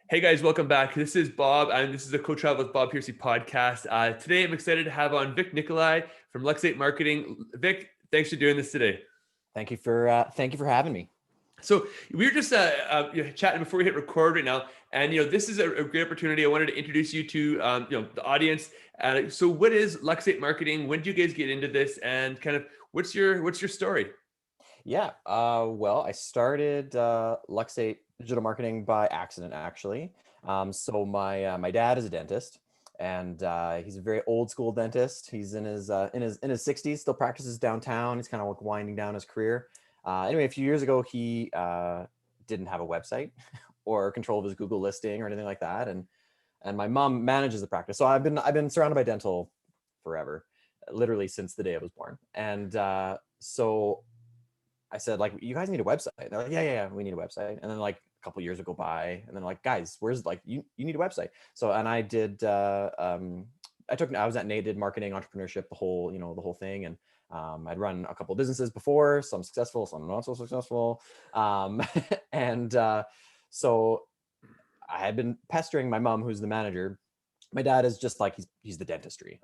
Hey guys, welcome back. This is Bob, and this is the Co-Travel with Bob Piercy podcast. Today, I'm excited to have on Vic Nikolaj from Luxate Marketing. Vic, thanks for doing this today. Thank you for having me. So we were just chatting before we hit record right now, and this is a great opportunity. I wanted to introduce you to the audience. So, what is Luxate Marketing? When did you guys get into this, and kind of what's your story? Yeah. Well, I started Luxate Digital Marketing by accident, actually. So my dad is a dentist, and he's a very old school dentist. He's in his 60s, still practices downtown. He's kind of like winding down his career. Anyway, a few years ago, he didn't have a website or control of his Google listing or anything like that, and my mom manages the practice. So I've been surrounded by dental forever, literally since the day I was born, and so I said, like, you guys need a website. And they're like, yeah, we need a website. And then like a couple years would go by, and then like, guys, where's like you need a website. So and I did I was at NA, did marketing, entrepreneurship, the whole thing. And I'd run a couple of businesses before, some successful, some not so successful. And so I had been pestering my mom, who's the manager. My dad is just like he's the dentistry,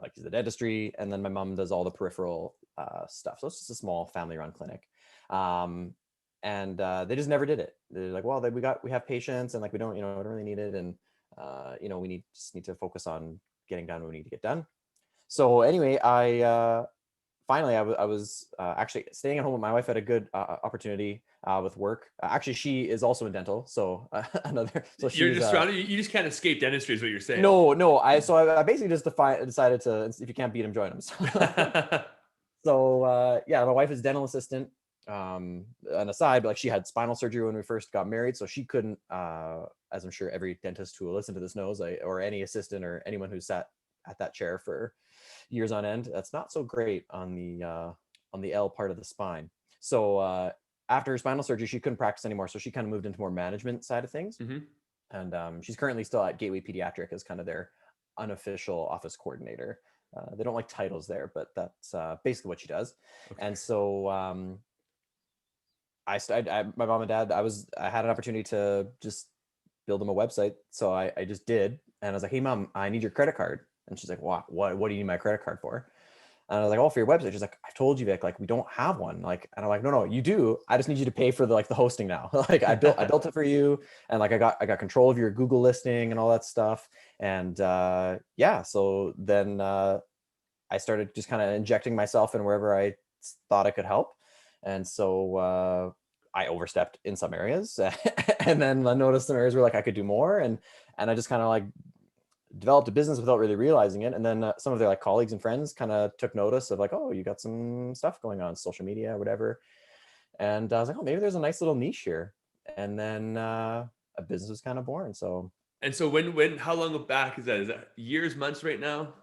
and then my mom does all the peripheral stuff. So it's just a small family-run clinic. And they just never did it. They're like, well, we have patients, and like we don't really need it, and we just need to focus on getting done what we need to get done. So anyway, I was actually staying at home with my wife. Had a good opportunity with work. Actually, she is also in dental, so You're just surrounded. You just can't escape dentistry, is what you're saying. No. I basically just decided to, if you can't beat him, join him. So yeah, my wife is dental assistant. An aside, but like she had spinal surgery when we first got married, so she couldn't, as I'm sure every dentist who will listen to this knows, or any assistant or anyone who's sat at that chair for years on end, that's not so great on the L part of the spine. So after her spinal surgery, she couldn't practice anymore, so she kind of moved into more management side of things. Mm-hmm. And she's currently still at Gateway Pediatric as kind of their unofficial office coordinator. They don't like titles there, but that's basically what she does. Okay. And so my mom and dad, I had an opportunity to just build them a website. So I just did. And I was like, hey mom, I need your credit card. And she's like, what do you need my credit card for? And I was like, oh, for your website. She's like, I told you, Vic, like we don't have one. Like, and I'm like, no, you do. I just need you to pay for the hosting now. Like I built it for you. And like, I got control of your Google listing and all that stuff. And yeah, so then I started just kind of injecting myself in wherever I thought I could help. And so I overstepped in some areas, and then I noticed some areas where like I could do more, and I just kind of like developed a business without really realizing it. And then some of their like colleagues and friends kind of took notice of like, oh, you got some stuff going on social media or whatever. And I was like, oh, maybe there's a nice little niche here. And then a business was kind of born. So. And so how long back is that? Is that years, months right now?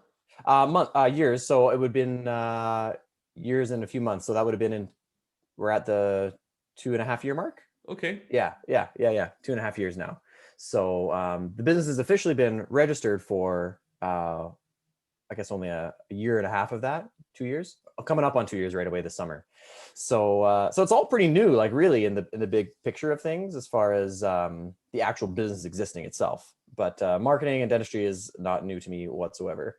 Years. So it would have been years and a few months. So that would have been we're at the 2.5 year mark. Okay. Yeah. 2.5 years now. So the business has officially been registered for, I guess only a year and a half of that, 2 years, coming up on 2 years right away this summer. So it's all pretty new, like really in the big picture of things as far as the actual business existing itself. But marketing and dentistry is not new to me whatsoever.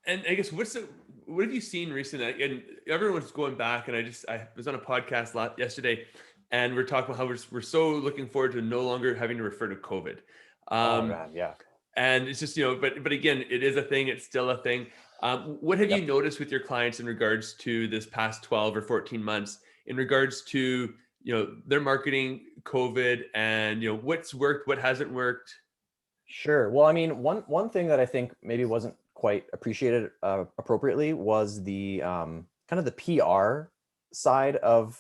And I guess what have you seen recently? And everyone's going back, and I was on a podcast yesterday, and we're talking about how we're so looking forward to no longer having to refer to COVID. Oh man, yeah. And it's just, but again, it is a thing. It's still a thing. What have you noticed with your clients in regards to this past 12 or 14 months in regards to, their marketing, COVID, and, what's worked, what hasn't worked? Sure. Well, I mean, one thing that I think maybe wasn't quite appreciated appropriately was the kind of the PR side of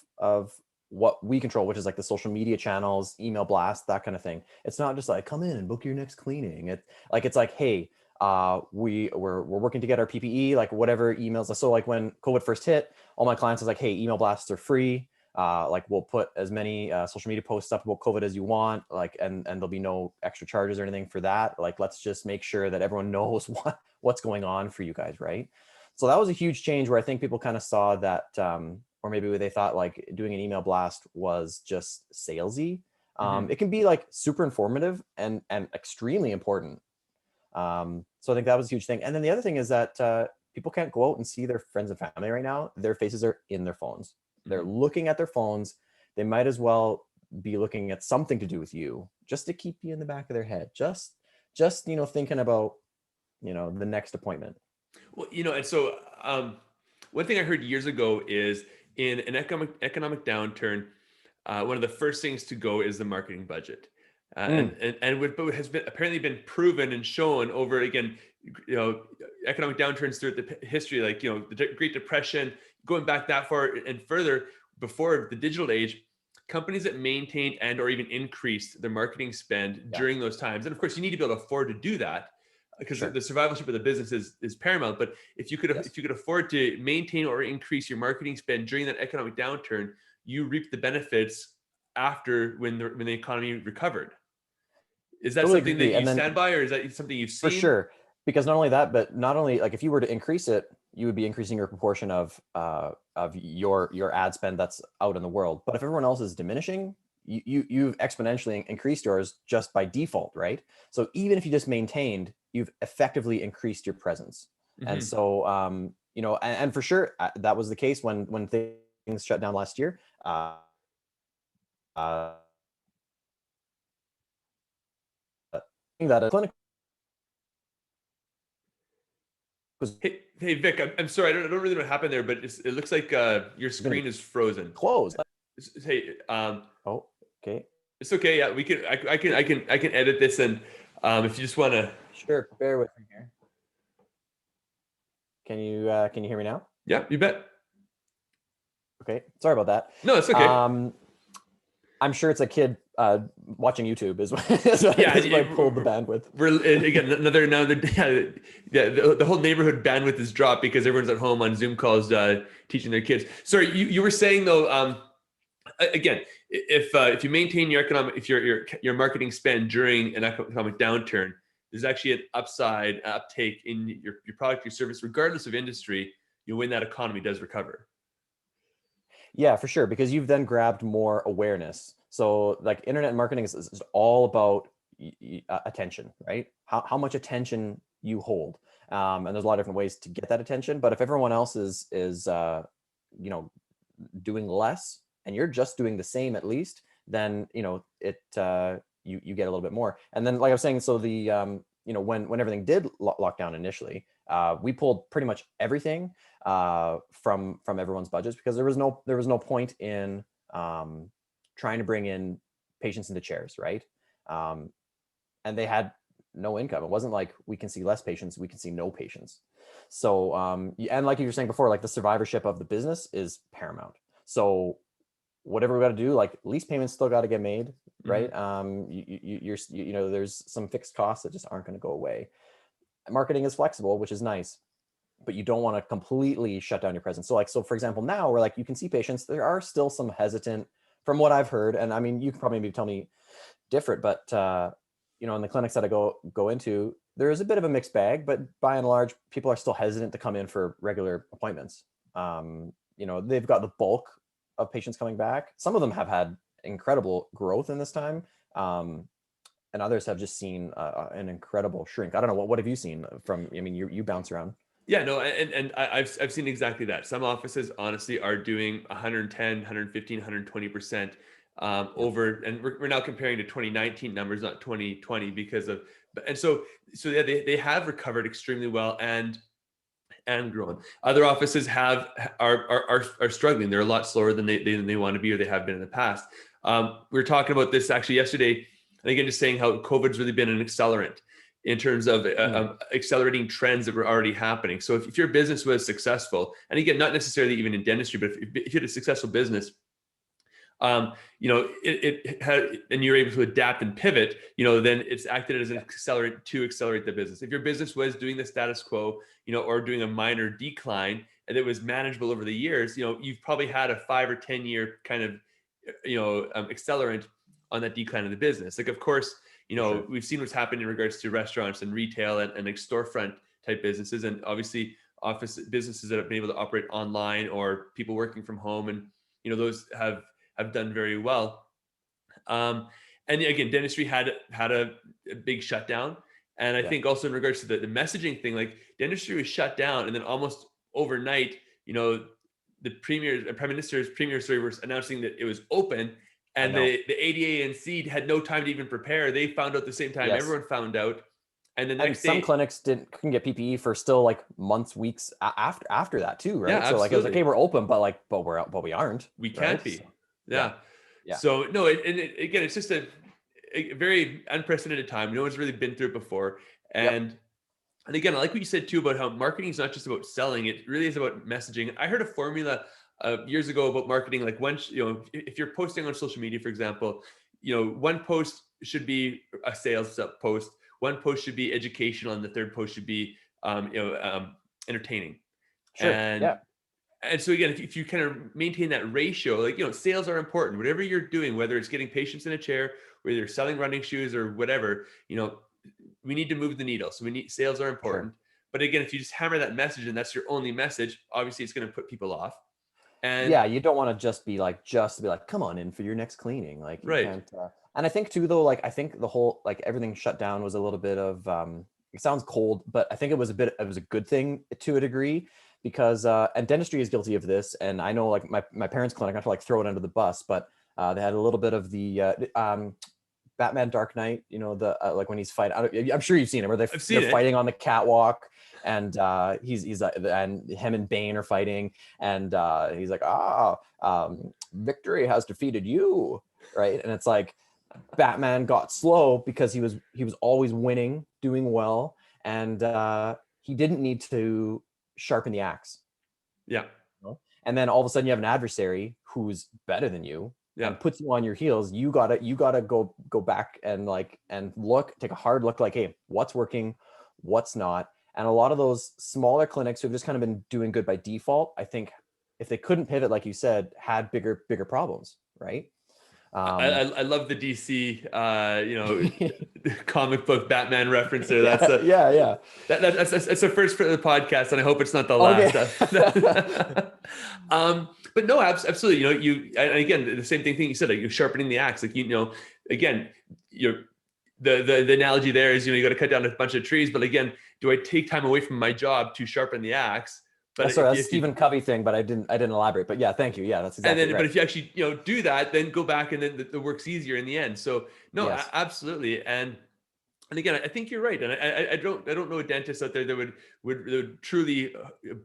what we control, which is like the social media channels, email blasts, that kind of thing. It's not just like, come in and book your next cleaning. It's like, hey, we're working to get our PPE, like whatever emails. So like when COVID first hit, all my clients was like, hey, email blasts are free. Like we'll put as many social media posts up about COVID as you want, like, and there'll be no extra charges or anything for that. Like, let's just make sure that everyone knows what's going on for you guys, right? So that was a huge change where I think people kind of saw that, or maybe they thought like doing an email blast was just salesy. Mhm. It can be like super informative and extremely important. So I think that was a huge thing. And then the other thing is that people can't go out and see their friends and family right now. Their faces are in their phones. They're Mhm. looking at their phones. They might as well be looking at something to do with you, just to keep you in the back of their head. Just thinking about the next appointment. Well, and so one thing I heard years ago is in an economic downturn, one of the first things to go is the marketing budget, Mm, what has been apparently been proven and shown over again, you know, economic downturns throughout the history, like the Great Depression, going back that far and further before the digital age. Companies that maintained and or even increased their marketing spend yeah, during those times, and of course, you need to be able to afford to do that because the sure. survivalship of the business is paramount. But Yes. if you could afford to maintain or increase your marketing spend during that economic downturn, you reap the benefits after when the economy recovered. Is that Totally something that agree. you And then stand by, or is that something you've for seen? sure, because not only that, but not only like if you were to increase it, you would be increasing your proportion of your ad spend that's out in the world. But if everyone else is diminishing, you've exponentially increased yours just by default, right? So even if you just maintained, you've effectively increased your presence. And Hmm. so and for sure that was the case when things shut down last year. Uh, that a clinic was Hey, Vic, I'm sorry, I don't really know what happened there, but it looks like your going to screen is frozen. close. Hey, Oh, okay. it's okay. Yeah, we can. I can edit this, and if you just want to. Sure. Bear with me here. Can you hear me now? Yeah, you bet. Okay. Sorry about No, it's that. okay. I'm sure it's a kid watching YouTube is what, Yeah, is what pulled the bandwidth. again another yeah, the whole neighborhood bandwidth is dropped because everyone's at home on Zoom calls teaching their kids. Sorry, you were saying though, again, if you maintain your economic if your marketing spend during an economic downturn, there's actually an uptake in your product, your service, regardless of industry. When that economy does recover. Yeah, for sure, because you've then grabbed more awareness. So like internet marketing is all about attention, right? How much attention you hold. And there's a lot of different ways to get that attention. But if everyone else is you know doing less and you're just doing the same at least, then you get a little bit more. And then like I was saying, so the when everything did lock down initially, we pulled pretty much everything from everyone's budgets because there was no point in trying to bring in patients into chairs, right? Um, and they had no income. It wasn't like we can see less patients, we can see no patients. So and like you were saying before, like the survivorship of the business is paramount. So whatever we got to do, like lease payments still got to get made, Hmm. right? There's some fixed costs that just aren't going to go away. Marketing is flexible, which is nice, but you don't want to completely shut down your presence. So for example, now where like you can see patients, there are still some hesitant from what I've heard. And I mean, you can probably maybe tell me different, but in the clinics that I go into, there is a bit of a mixed bag, but by and large, people are still hesitant to come in for regular appointments. They've got the bulk of patients coming back. Some of them have had incredible growth in this time. And others have just seen an incredible shrink. I don't know what have you seen from? I mean, you bounce around. Yeah, no, I've seen exactly that. Some offices honestly are doing 110, 115, 120% Yeah, over, and we're now comparing to 2019 numbers, not 2020, because of, and so yeah, they have recovered extremely well and grown. Other offices are struggling. They're a lot slower than they want to be or they have been in the past. We were talking about this actually yesterday, and again, just saying how COVID's really been an accelerant in terms of mm, accelerating trends that were already happening. So if your business was successful, and again, not necessarily even in dentistry, but if you had a successful business, it had, and you're able to adapt and pivot, then it's acted as an yeah, accelerant to accelerate the business. If your business was doing the status quo, or doing a minor decline and it was manageable over the years, you've probably had a 5 or 10 year kind of, accelerant on that decline of the business. Like, of course, for sure. we've seen what's happened in regards to restaurants and retail and like storefront type businesses, and obviously office businesses that have been able to operate online or people working from home, and those have done very well. Um, and again, dentistry had a big shutdown. And I Yeah. think also in regards to the messaging thing, like dentistry was shut down, and then almost overnight, the prime minister's premier, sorry, was announcing that it was open, I and know. the ADA and C had no time to even prepare. They found out the same time Yes. everyone found out, and the And next some day, clinics couldn't get PPE for still like months, weeks after that too, yeah, right? So like it was like, absolutely. okay, we're open, but we aren't, We can't right? be. So yeah, Yeah. yeah, So no, again, it's just a very unprecedented time. No one's really been through it before. yep, And again, I like what you said too about how marketing is not just about selling; it really is about messaging. I heard a formula years ago about marketing. Like once, if you're posting on social media, for example, one post should be a sales post, one post should be educational, and the third post should be entertaining. sure, And yeah, so again, if you kind of maintain that ratio, like, sales are important. Whatever you're doing, whether it's getting patients in a chair, whether you're selling running shoes or whatever, we need to move the needle. So sales are sure. important. But again, if you just hammer that message and that's your only message, obviously it's going to put people off. And Yeah, you don't want to just to be like, come on in for your next cleaning. Like you right. can't. And I think too, though, like I think the whole like everything shut down was a little bit of. It sounds cold, but I think it was a good thing to a degree because and dentistry is guilty of this. And I know like my parents' clinic, not to like throw it under the bus, but they had a little bit of the Batman Dark Knight. You know the like when he's fighting. I'm sure you've seen it where I've they're seen it. fighting on the catwalk and he's and him and Bane are fighting, and he's like, victory has defeated you, right? And it's like Batman got slow because he was always winning, doing well, and he didn't need to sharpen the axe. Yeah. You know? And then all of a sudden you have an adversary who's better than you Yeah. and puts you on your heels. You gotta go back and take a hard look, like, hey, what's working, what's not. And a lot of those smaller clinics who've just kind of been doing good by default, I think if they couldn't pivot, like you said, had bigger problems, right? I love the DC, comic book Batman reference there. That's Yeah, yeah, yeah. that's a first for the podcast, and I hope it's not the Okay. last. But no, absolutely. And again, the same thing you said, like you're sharpening the axe. Like, again, you're the analogy there is, you got to cut down a bunch of trees. But again, do I take time away from my job to sharpen the axe? But Sorry, that's a if you Stephen Covey thing, but I didn't elaborate. But yeah, thank you. Yeah, that's and exactly then, but right. if you actually, do that, then go back, and then the work's easier in the end. So no, Yes, absolutely. And again, I think you're right. And I don't know a dentist out there that would truly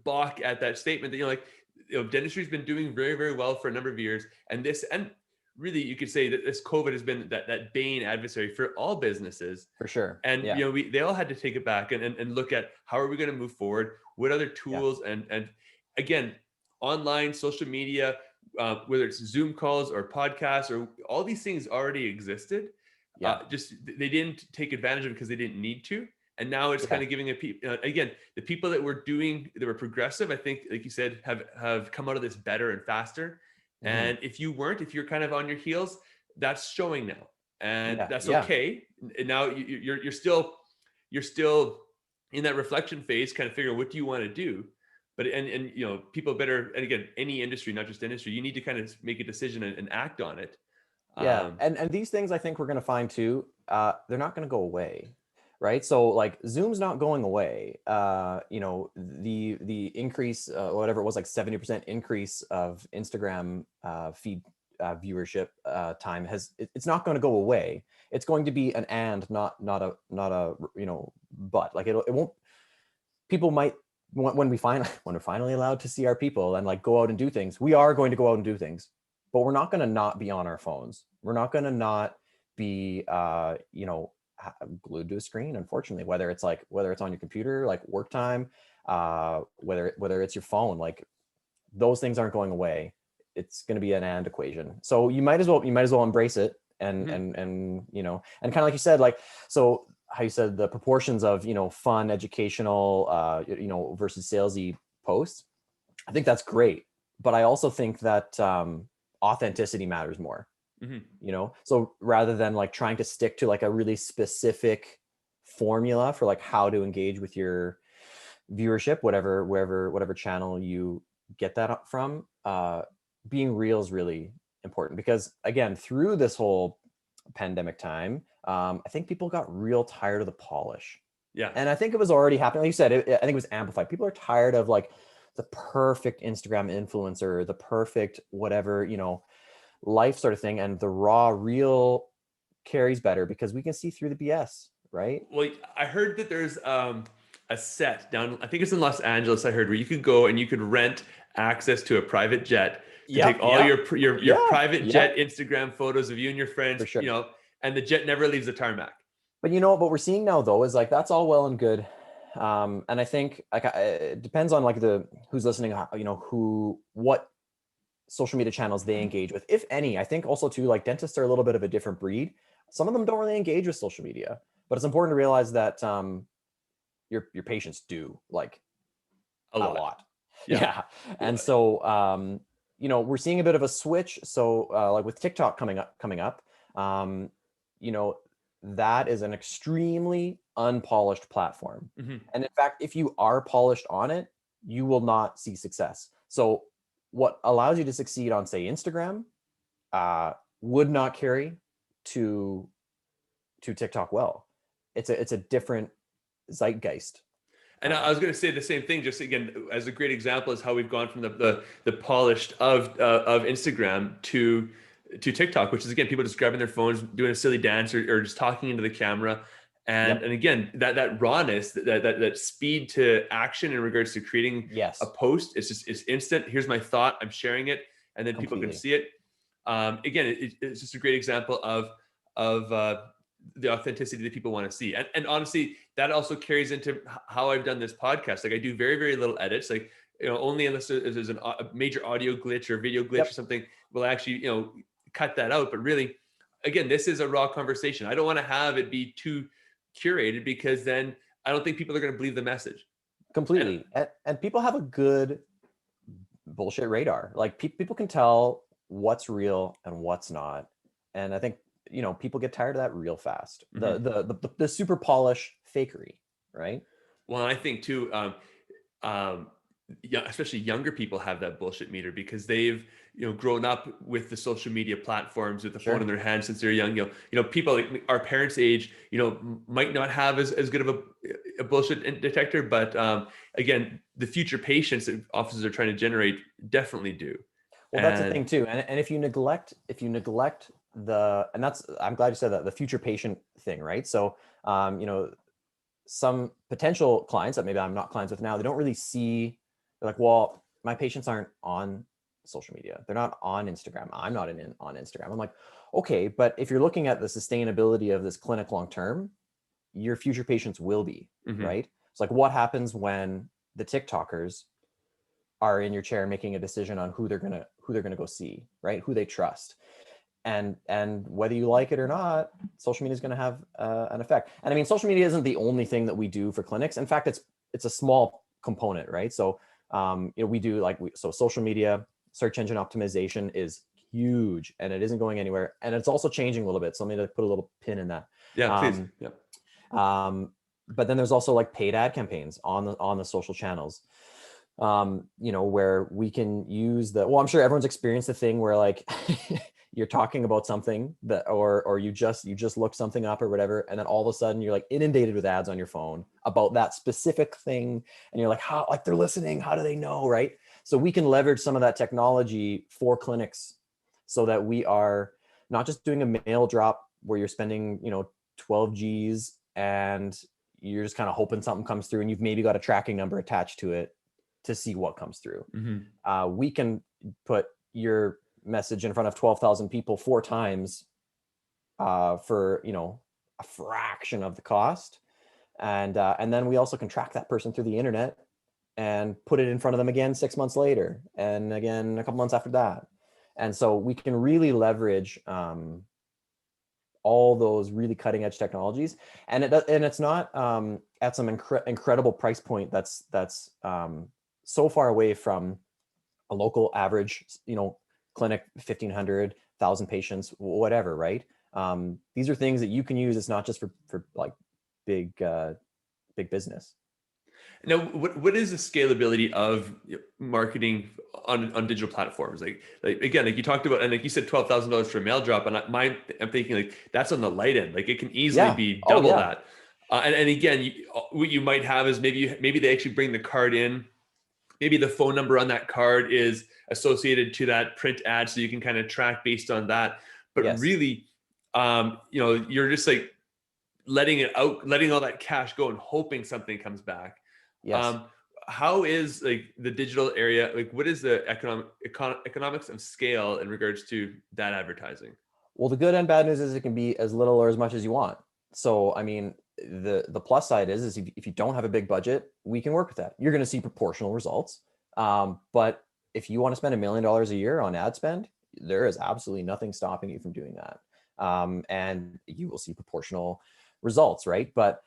balk at that statement that, like, dentistry's been doing very, very well for a number of years. And really you could say that this COVID has been that bane adversary for all businesses. for sure. And, Yeah, they all had to take it back and look at how are we going to move forward? What other yeah, tools and again, online, social media, whether it's Zoom calls or podcasts or all these things already existed. yeah, Just they didn't take advantage of it because they didn't need to. And now it's yeah. kind of giving again, the people that were progressive, I think, like you said, have come out of this better and faster. Hmm. And if you're kind of on your heels, that's showing now, and Yeah, that's yeah. okay. And now you're still in that reflection phase, kind of figuring what do you want to do. But and people better, and again, any industry, not just industry, you need to kind of make a decision and act on it. Yeah, Um, and these things I think we're going to find too. They're not going to go away, right? So like Zoom's not going away. The increase, whatever it was, like 70% increase of Instagram feed viewership time it's not going to go away. It's going to be an and, not a but. Like it won't. People might when when we're finally allowed to see our people and like go out and do things, we are going to go out and do things, but we're not going to not be on our phones. We're not going to not be glued to a screen, unfortunately, whether it's on your computer, like work time, whether it's your phone. Like those things aren't going away. It's going to be an and equation. So you might as well embrace it and mhm. and kind of like you said, like, so how you said the proportions of fun, educational, versus salesy posts. I think that's great, but I also think that authenticity matters more. Mhm. So rather than like trying to stick to like a really specific formula for like how to engage with your viewership, whatever channel you get that from, being real is really important, because again, through this whole pandemic time, I think people got real tired of the polish. Yeah. And I think it was already happening. Like you said, I think it was amplified. People are tired of like the perfect Instagram influencer, the perfect whatever, life sort of thing. And the raw, real carries better because we can see through the BS, right? Well, I heard that there's a set down, I think it's in Los Angeles, I heard, where you could go and you could rent access to a private jet to take Yep, all yep, your yeah, private jet yep, Instagram photos of you and your friends, for sure. and the jet never leaves the tarmac. But what we're seeing now though is like that's all well and good, and I think like it depends on like the who's listening, what social media channels they engage with, if any. I think also too, like dentists are a little bit of a different breed. Some of them don't really engage with social media, but it's important to realize that your patients do, like A a lot. lot. Yeah. Yeah. And so we're seeing a bit of a switch. So like with TikTok coming up, you know, that is an extremely unpolished platform. Mhm. And in fact, if you are polished on it, you will not see success. So what allows you to succeed on, say, Instagram, would not carry to TikTok well. It's a different zeitgeist. And I was going to say the same thing, just again, as a great example is how we've gone from the polished of Instagram to TikTok, which is again people just grabbing their phones, doing a silly dance, or just talking into the camera, and Yep. again that rawness, that speed to action in regards to creating a Yes. post, it's instant. Here's my thought, I'm sharing it, and then people can Completely. see it. Again, it's just a great example of the authenticity that people want to see. And honestly, that also carries into how I've done this podcast. Like I do very, very little edits, like, only unless there's a major audio glitch or video glitch or Yep. something, will actually, cut that out. But really, again, this is a raw conversation. I don't want to have it be too curated, because then I don't think people are going to believe the message. And Completely. And people have a good bullshit radar. Like people can tell what's real and what's not. And I think, people get tired of that real fast. mhm. The super polish fakery, right? Well, I think too, um, yeah, especially younger people have that bullshit meter, because they've grown up with the social media platforms, with the phone in Sure. their hand since they're young. People like our parents' age, might not have as good of a bullshit detector, but again, the future patients that offices are trying to generate definitely do. Well, that's the And thing too. And if you neglect and I'm glad you said that, the future patient thing, right? So, some potential clients that maybe I'm not clients with now, they don't really see, they're like, well, my patients aren't on social media. They're not on Instagram. I'm not on Instagram. I'm like, okay, but if you're looking at the sustainability of this clinic long term, your future patients will be, mhm. right? It's like, what happens when the TikTokers are in your chair making a decision on who they're gonna go see, right? Who they trust. And whether you like it or not, social media is going to have an effect. And I mean, social media isn't the only thing that we do for clinics. In fact, it's a small component, right? So we do so social media search engine optimization is huge, and it isn't going anywhere, and it's also changing a little bit. So I'm going to put a little pin in that. Yeah, please. um, Yeah. but then there's also like paid ad campaigns on the social channels, where we can use I'm sure everyone's experienced the thing where like you're talking about something that, or you just look something up or whatever, and then all of a sudden you're like inundated with ads on your phone about that specific thing, and you're like, how, like, they're listening, how do they know, right? So we can leverage some of that technology for clinics, so that we are not just doing a mail drop where you're spending 12 G's and you're just kind of hoping something comes through, and you've maybe got a tracking number attached to it to see what comes through. Mhm. We can put your message in front of 12,000 people 4 times for a fraction of the cost, and then we also can track that person through the internet and put it in front of them again 6 months later, and again a couple months after that. And so we can really leverage all those really cutting edge technologies, and it's not at some incredible price point that's so far away from a local average clinic, 1,500, 1,000 patients, whatever, right? These are things that you can use. It's not just for like big business. Now, what is the scalability of marketing on digital platforms? Like again, like you talked about, and like you said, $12,000 for a mail drop, and I'm thinking like that's on the light end. Like it can easily Yeah. be Oh double yeah. that. And again, what you might have is maybe they actually bring the card in. Maybe the phone number on that card is associated to that print ad, so you can kind of track based on that. But Yes. really, you're just like letting it out, letting all that cash go and hoping something comes back. Yes. Um, how is like the digital area? Like, what is the economics of scale in regards to that advertising? Well, the good and bad news is it can be as little or as much as you want. So, I mean, the plus side is if you don't have a big budget, we can work with that. You're going to see proportional results. But if you want to spend $1 million a year on ad spend, there is absolutely nothing stopping you from doing that. And you will see proportional results, right? But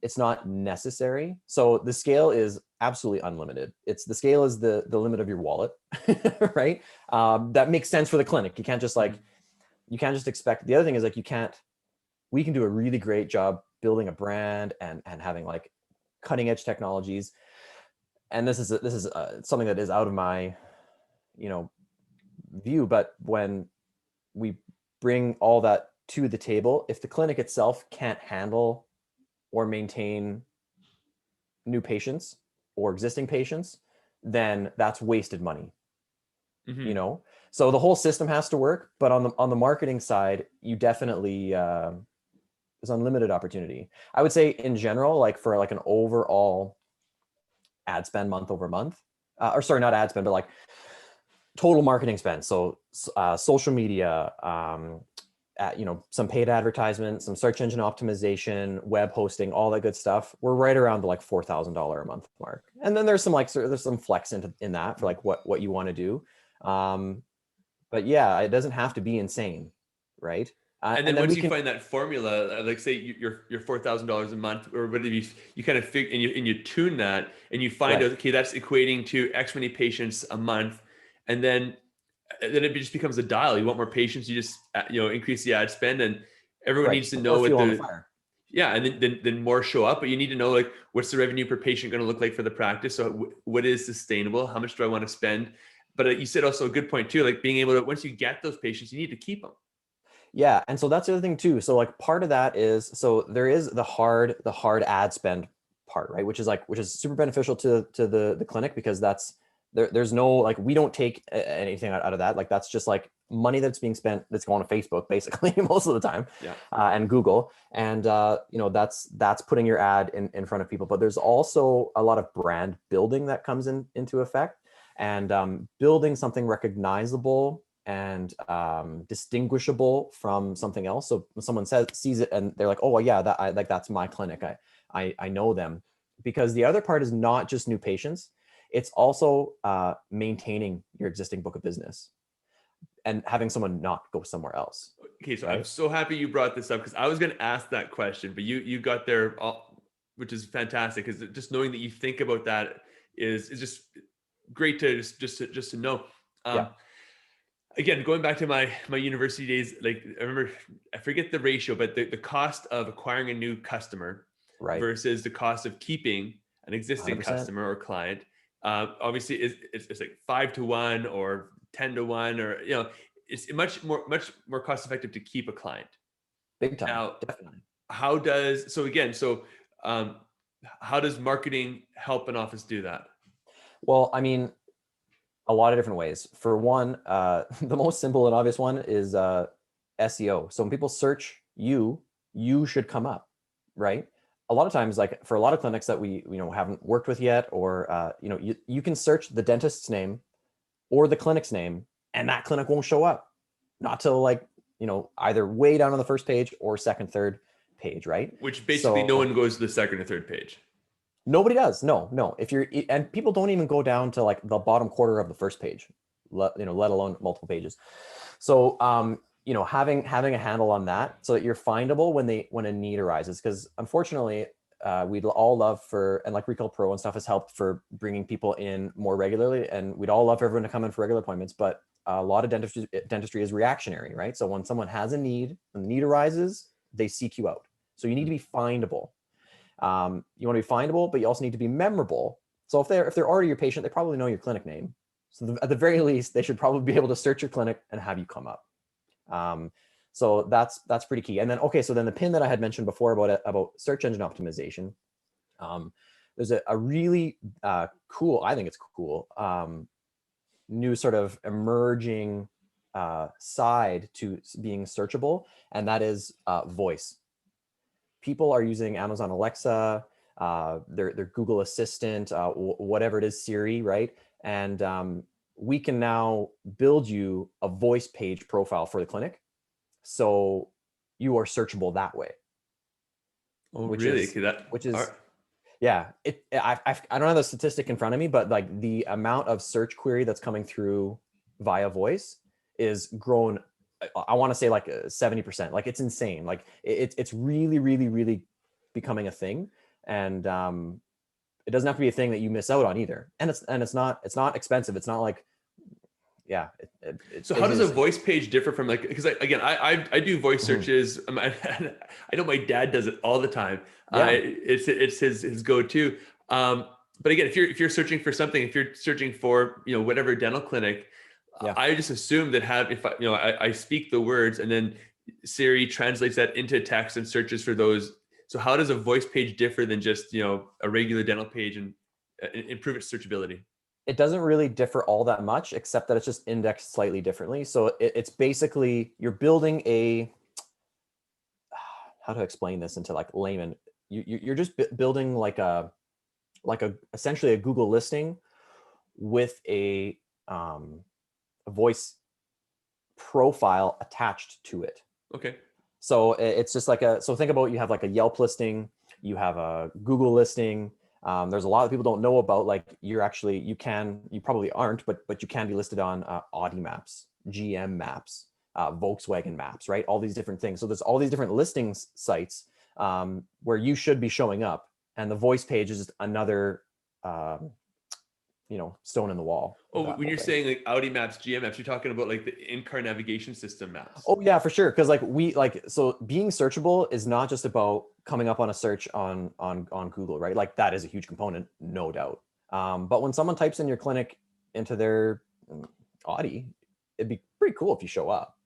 it's not necessary. So the scale is absolutely unlimited. The scale is the limit of your wallet, right? That makes sense for the clinic. You can't just you can't just expect. The other thing is like we can do a really great job building a brand and having like cutting edge technologies. And this is something that is out of my view. But when we bring all that to the table, if the clinic itself can't handle or maintain new patients or existing patients, then that's wasted money. Mm-hmm. So the whole system has to work, but on the marketing side, you definitely there's unlimited opportunity. I would say in general, like for like an overall ad spend month over month, or sorry, not ad spend, but like total marketing spend. So social media, some paid advertisement, some search engine optimization, web hosting, all that good stuff. We're right around the like $4,000 a month mark. And then there's some flex in that for like what you want to do. But yeah, it doesn't have to be insane, right? And And then then once we you can, find that formula, like say you're $4,000 a month, or whatever you kind of figure and you tune that, and you find right, out, okay, that's equating to X many patients a month, and then it just becomes a dial. You want more patients, you just increase the ad spend, and everyone right, needs to put know more what fuel on the the fire. yeah, and then more show up, but you need to know like what's the revenue per patient going to look like for the practice. So what is sustainable? How much do I want to spend? But you said also a good point too, like being able to, once you get those patients, you need to keep them. Yeah, and so that's the other thing too. So like part of that is, so there is the hard ad spend part, right? Which is super beneficial to the clinic, because there's no, like, we don't take anything out of that. Like that's just like money that's being spent that's going to Facebook basically most of the time, Yeah. and Google, and that's putting your ad in front of people. But there's also a lot of brand building that comes into effect, and building something recognizable and distinguishable from something else. So when someone sees it and they're like, oh well, yeah, that's my clinic. I know them. Because the other part is not just new patients, it's also maintaining your existing book of business and having someone not go somewhere else. Okay, so I'm Right. so happy you brought this up, because I was going to ask that question, but you got there, which is fantastic. Because just knowing that you think about that is just great to just to know. Yeah. Um, Again, going back to my university days, like I remember, I forget the ratio, but the cost of acquiring a new customer Right. versus the cost of keeping an existing 100%. customer or client, obviously it's like 5 to 1 or 10 to 1, or it's much more cost effective to keep a client. Big time. Now, Definitely. so um, how does marketing help an office do that? Well, I mean, a lot of different ways. For one, the most simple and obvious one is SEO. So when people search you should come up, right? A lot of times, like for a lot of clinics that we haven't worked with yet, or you can search the dentist's name or the clinic's name, and that clinic won't show up, not till like either way down on the first page or second, third page, right? Which basically no So one goes to the second or third page. nobody does. No. And people don't even go down to like the bottom quarter of the first page, let alone multiple pages. So, having a handle on that so that you're findable when a need arises. Because unfortunately, we'd all love and like Recall Pro and stuff has helped for bringing people in more regularly. And we'd all love everyone to come in for regular appointments. But a lot of dentistry is reactionary, right? So when someone has a need, when the need arises, they seek you out. So you need to be findable. You want to be findable, but you also need to be memorable. So if they're already your patient, they probably know your clinic name. So at the very least, they should probably be able to search your clinic and have you come up. So that's pretty key. And then, okay, so then the pin that I had mentioned before about search engine optimization, there's a really cool, I think it's cool, new sort of emerging side to being searchable, and that is voice. People are using Amazon Alexa, their Google Assistant, whatever it is, Siri, right? And we can now build you a voice page profile for the clinic, so you are searchable that way. Oh, which really? is Okay, which is yeah. I don't have the statistic in front of me, but like the amount of search query that's coming through via voice is grown. I want to say like 70%. Like it's insane. Like it's really, really, really becoming a thing, and it doesn't have to be a thing that you miss out on either. And it's not expensive. It's not like So how does a voice page differ from like, because I do voice searches. I know my dad does it all the time. It's his go-to. But again, if you're searching for something, if you're searching for, whatever dental clinic, I just assume that I speak the words and then Siri translates that into text and searches for those. So how does a voice page differ than just, a regular dental page and improve its searchability? It doesn't really differ all that much, except that it's just indexed slightly differently. So it's basically, you're building how to explain this into like layman. You're just building like essentially a Google listing with a voice profile attached to it. Okay. So it's just like so think about, you have like a Yelp listing, you have a Google listing. There's a lot of people don't know about, like you probably aren't, but you can be listed on Audi Maps, GM Maps, Volkswagen Maps, right? All these different things. So there's all these different listings sites where you should be showing up, and the voice page is just another stone in the wall. Oh, when you're saying like Audi Maps, GM Maps, you're talking about like the in-car navigation system maps. Oh yeah, for sure. Because so being searchable is not just about coming up on a search on Google, right? Like that is a huge component, no doubt. But when someone types in your clinic into their Audi, it'd be pretty cool if you show up.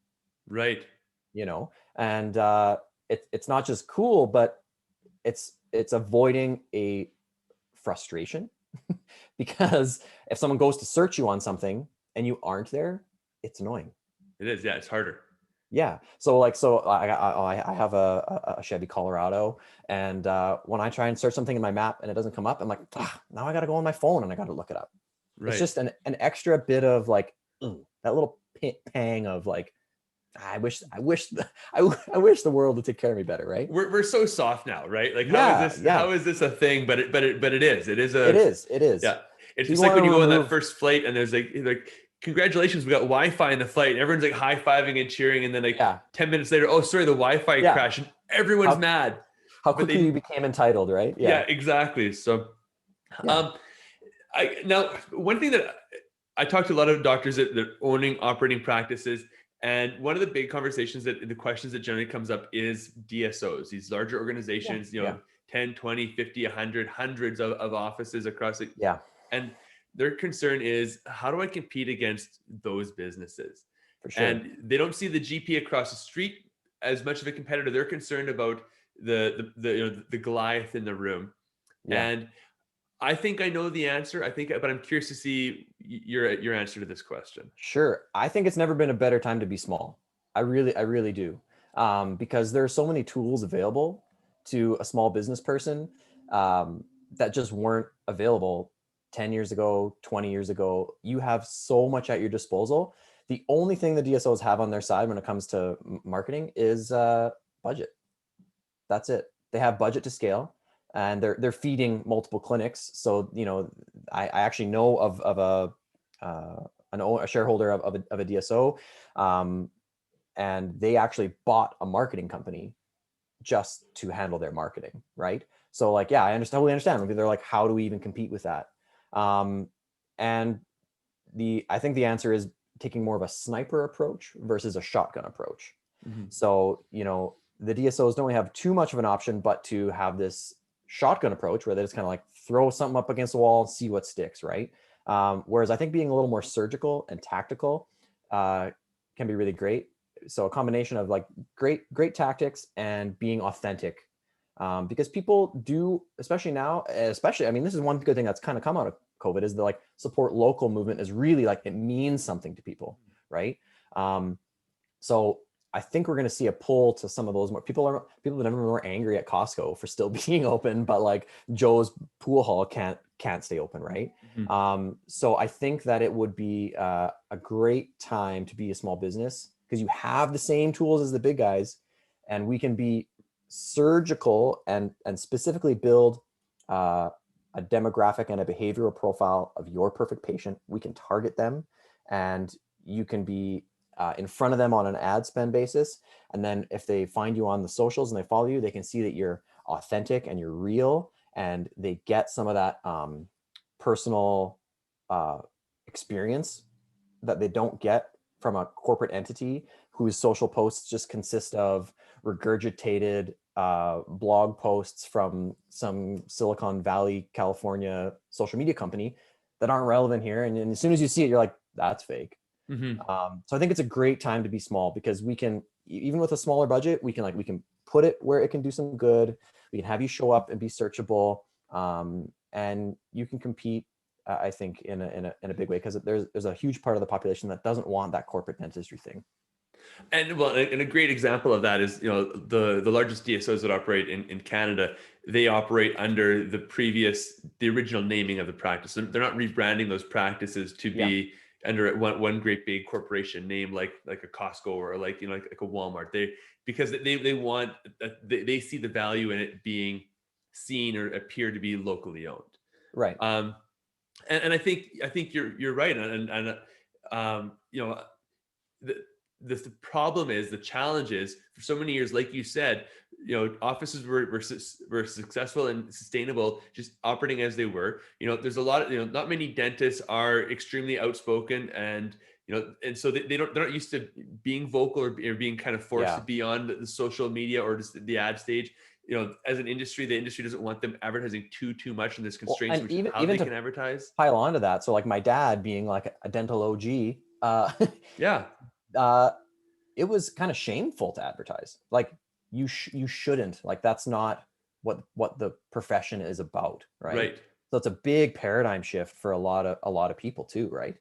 Right. And it's not just cool, but it's avoiding a frustration because if someone goes to search you on something and you aren't there, it's annoying. It is. Yeah. It's harder. Yeah. So I have a Chevy Colorado, and when I try and search something in my map and it doesn't come up, I'm like, now I got to go on my phone and I got to look it up. Right. It's just an extra bit of like that little pang of like, I wish the world would take care of me better, right? We're so soft now, right? Like how is this a thing? But it is. It is. Yeah. It's just like when you go on that first flight and there's like congratulations, we got Wi-Fi in the flight. And everyone's like high-fiving and cheering, and then 10 minutes later, oh sorry, the Wi-Fi crashed, and everyone's mad. How quickly you became entitled, right? Yeah, exactly. So now one thing that I talked to a lot of doctors that are owning operating practices. And one of the big conversations the questions that generally comes up is DSOs, these larger organizations, 10, 20, 50, 100, hundreds of offices across it. Yeah. And their concern is, how do I compete against those businesses? For sure. And they don't see the GP across the street as much of a competitor. They're concerned about the Goliath in the room. Yeah. And I think I know the answer. But I'm curious to see your answer to this question. Sure. I think it's never been a better time to be small. I really do. Because there are so many tools available to a small business person that just weren't available 10 years ago, 20 years ago. You have so much at your disposal. The only thing the DSOs have on their side when it comes to marketing is budget. That's it. They have budget to scale. And they're feeding multiple clinics. So, I actually know of a shareholder of a DSO, and they actually bought a marketing company just to handle their marketing, right? So like, yeah, totally understand. They're like, how do we even compete with that? And I think the answer is taking more of a sniper approach versus a shotgun approach. Mm-hmm. So, the DSOs don't really have too much of an option, but to have this shotgun approach where they just kind of like throw something up against the wall and see what sticks, right? Whereas I think being a little more surgical and tactical can be really great. So a combination of like great tactics and being authentic, because people do, especially now, I mean, this is one good thing that's kind of come out of COVID, is the like support local movement is really like, it means something to people, right? So I think we're going to see a pull to some of those more people that are more angry at Costco for still being open, but like Joe's pool hall can't stay open, right? So I think that it would be a great time to be a small business, because you have the same tools as the big guys, and we can be surgical and specifically build a demographic and a behavioral profile of your perfect patient. We can target them, and you can be in front of them on an ad spend basis. And then if they find you on the socials and they follow you, they can see that you're authentic and you're real, and they get some of that personal experience that they don't get from a corporate entity whose social posts just consist of regurgitated blog posts from some Silicon Valley, California social media company that aren't relevant here. And as soon as you see it, you're like, that's fake. So I think it's a great time to be small, because we can, even with a smaller budget, we can put it where it can do some good. We can have you show up and be searchable, and you can compete, I think, in a big way, because there's a huge part of the population that doesn't want that corporate dentistry thing. And well, and a great example of that is, the largest DSOs that operate in Canada, they operate under the original naming of the practice. They're not rebranding those practices to be under one great big corporation name, like a Costco or like a Walmart. Because they want, they see the value in it being seen or appear to be locally owned. Right. And I think you're right. And the problem is, the challenge is, for so many years, like you said, offices were successful and sustainable, just operating as they were. There's a lot of, not many dentists are extremely outspoken, and and so they're not used to being vocal or being kind of forced to be on the social media or just the ad stage. As an industry, the industry doesn't want them advertising too much, and there's constraints and how they can advertise. Pile onto that, so like my dad being like a dental OG, it was kind of shameful to advertise. Like you shouldn't, like that's not what the profession is about, right? So it's a big paradigm shift for a lot of people too, right?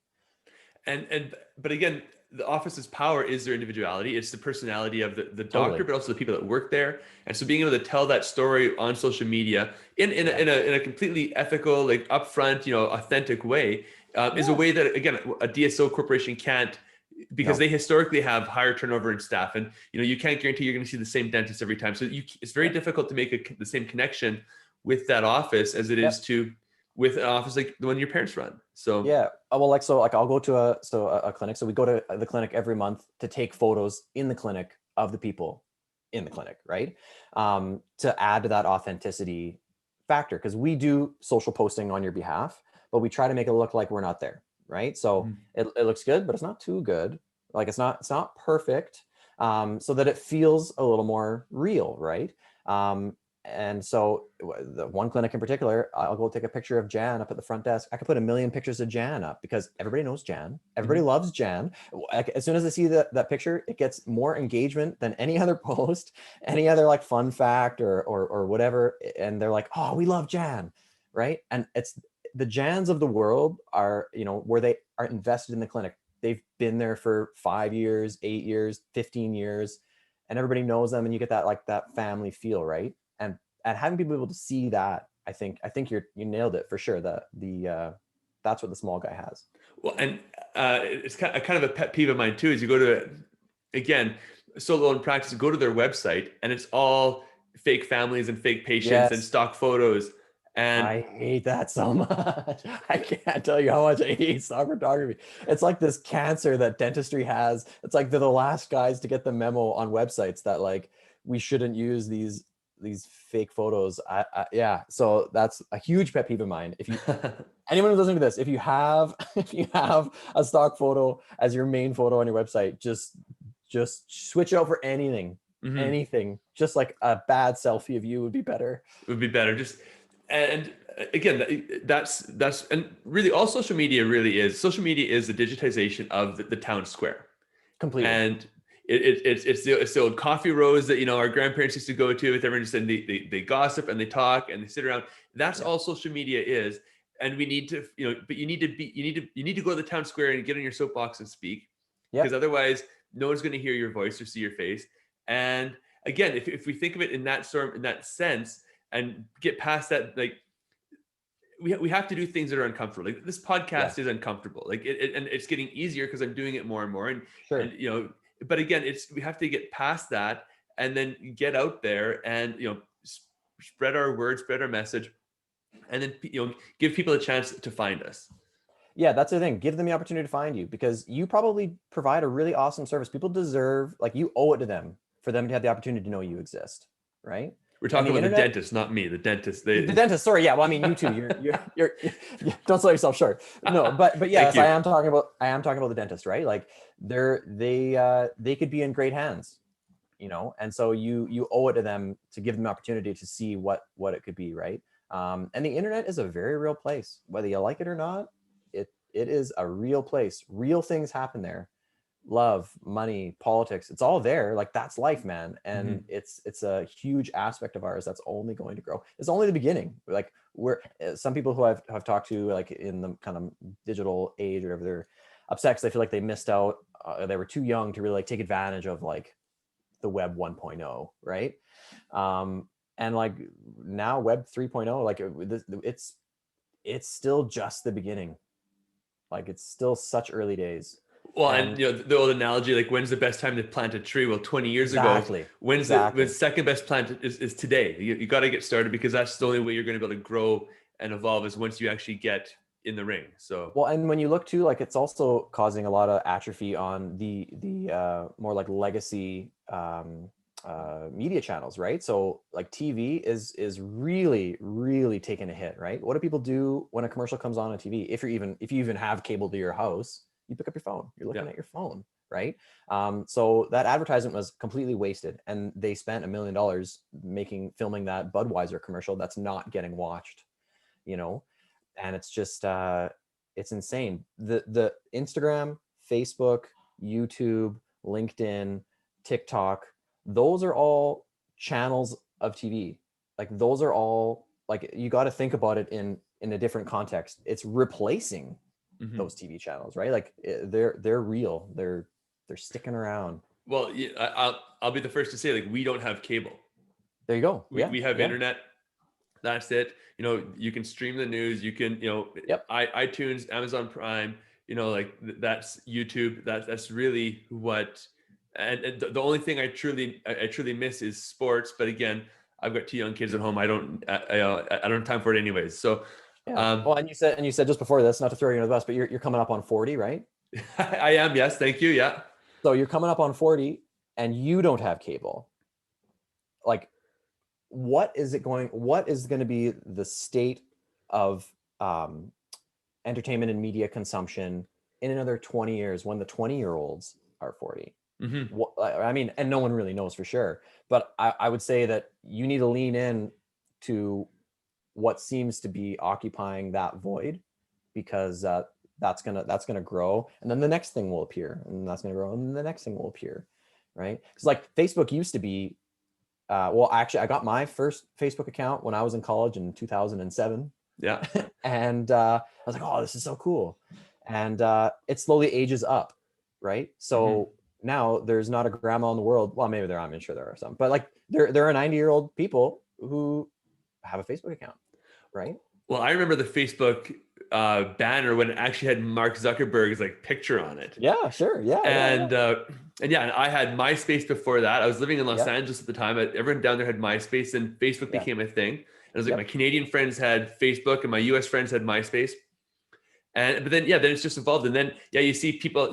But again, the office's power is their individuality. It's the personality of the doctor, but also the people that work there. And so being able to tell that story on social media in a completely ethical, like upfront, authentic way, is a way that, again, a DSO corporation can't, because they historically have higher turnover in staff, and you can't guarantee you're going to see the same dentist every time. So it's very difficult to make the same connection with that office as it is to with an office like the one your parents run. So well, so I'll go to a clinic. So we go to the clinic every month to take photos in the clinic of the people in the clinic, right? To add to that authenticity factor, because we do social posting on your behalf, but we try to make it look like we're not there, right? So it looks good, but it's not too good. Like it's not perfect, so that it feels a little more real, right? And so the one clinic in particular, I'll go take a picture of Jan up at the front desk. I could put 1 million pictures of Jan up because everybody knows Jan. Everybody loves Jan. As soon as they see that picture, it gets more engagement than any other post, any other like fun fact or whatever. And they're like, oh, we love Jan, right? And it's the Jans of the world are, where they are invested in the clinic. They've been there for 5 years, 8 years, 15 years, and everybody knows them, and you get that family feel, right? And having people able to see that, I think you nailed it for sure. That's what the small guy has. Well, and it's kind of a pet peeve of mine too. Is you go to, again, solo in practice, go to their website, and it's all fake families and fake patients and stock photos. And I hate that so much. I can't tell you how much I hate stock photography. It's like this cancer that dentistry has. It's like they're the last guys to get the memo on websites that like we shouldn't use these fake photos. So that's a huge pet peeve of mine. If you anyone who's listening to this, if you have a stock photo as your main photo on your website, just switch it out for anything. Mhm. anything, just like a bad selfie of you would be better. It would be better. Just and again, that's and really all social media really is. Social media is the digitization of the town square, Completely. and it's the old coffee rows that our grandparents used to go to with everyone. Just and they gossip and they talk and they sit around. That's Yep. all social media is. And we need to but you need to go to the town square and get on your soapbox and speak, because Yep. otherwise no one's going to hear your voice or see your face. And again, if we think of it in that sense and get past that, like we have to do things that are uncomfortable. Like this Yeah. podcast is uncomfortable, like and it's getting easier because I'm doing it more and more. And Sure. but again, we have to get past that and then get out there and spread our word, spread our message, and then give people a chance to find us. Yeah, that's the thing. Give them the opportunity to find you, because you probably provide a really awesome service. People deserve, like, you owe it to them for them to have the opportunity to know you exist, right? We're And talking the about the internet, dentist, not me. The dentist. the dentist. Sorry, yeah. Well, I mean, you too. Don't sell yourself short. No, but Thank yes, you. I am talking about the dentist, right? Like they could be in great hands, and so you owe it to them to give them the opportunity to see what it could be, right? And the internet is a very real place, whether you like it or not. It is a real place. Real things happen there. Love, money, politics, it's all there. Like, that's life, man. And Mhm. it's a huge aspect of ours that's only going to grow. It's only the beginning. Like, we're some people who I've talked to, like, in the kind of digital age or whatever, they're upset because they feel like they missed out. They were too young to really, like, take advantage of, like, the web 1.0, right? And like, now web 3.0, like, it's still just the beginning. Like, it's still such early days. Well, and And the old analogy, like, when's the best time to plant a tree? Well, 20 years ago. exactly, When's the exactly. second best plant is today. You got to get started, because that's the only way you're going to be able to grow and evolve, is once you actually get in the ring. So Well, and when you look too, like, it's also causing a lot of atrophy on the more like legacy media channels, right? So like TV is really, really taking a hit, right? What do people do when a commercial comes on TV? If you even have cable to your house, you pick up your phone. You're yeah. looking at your phone, right? So that advertisement was completely wasted, and they spent $1 million filming that Budweiser commercial that's not getting watched, you know. And it's just it's insane. The Instagram, Facebook, YouTube, LinkedIn, TikTok, those are all channels of TV. Like, those are all, like, you got to think about it in a different context. It's replacing Mhm. those TV channels, right? Like, they're real. They're sticking around. Well, yeah, I'll be the first to say, like, we don't have cable. There you go. We Yeah, we have yeah, internet. That's it. You can stream the news. You can, yep. iTunes, Amazon Prime. Like that's YouTube. That's really what. And the only thing I truly miss is sports. But again, I've got two young kids at home. I don't have time for it anyways. So, Yeah. um, Well, and you said just before this, not to throw you under the bus, but you're coming up on 40, right? I am. Yes, thank you. Yeah. So you're coming up on 40 and you don't have cable. Like, what is going to be the state of um, entertainment and media consumption in another 20 years when the 20-year-olds are 40? Hmm. I mean, and no one really knows for sure, but I would say that you need to lean in to what seems to be occupying that void, because that's gonna grow, and then the next thing will appear, and that's gonna grow, and then the next thing will appear, right? Because, like, Facebook used to be, well, actually, I got my first Facebook account when I was in college in 2007, Yeah. and I was like, oh, this is so cool, and it slowly ages up, right? Hmm. So now there's not a grandma in the world. Well, maybe there are. I'm sure there are some, but, like, there are 90-year-old people who have a Facebook account, right? Well, I remember the Facebook banner when it actually had Mark Zuckerberg's, like, picture on it. Yeah, sure. Yeah, yeah, yeah. And yeah, and I had MySpace before that. I was living in Los Yep, Angeles at the time. Everyone down there had MySpace, and Facebook yeah, became a thing. And it was like my yep. Canadian friends had Facebook, and my US friends had MySpace. But then, yeah, then it's just evolved. And then, yeah, you see people,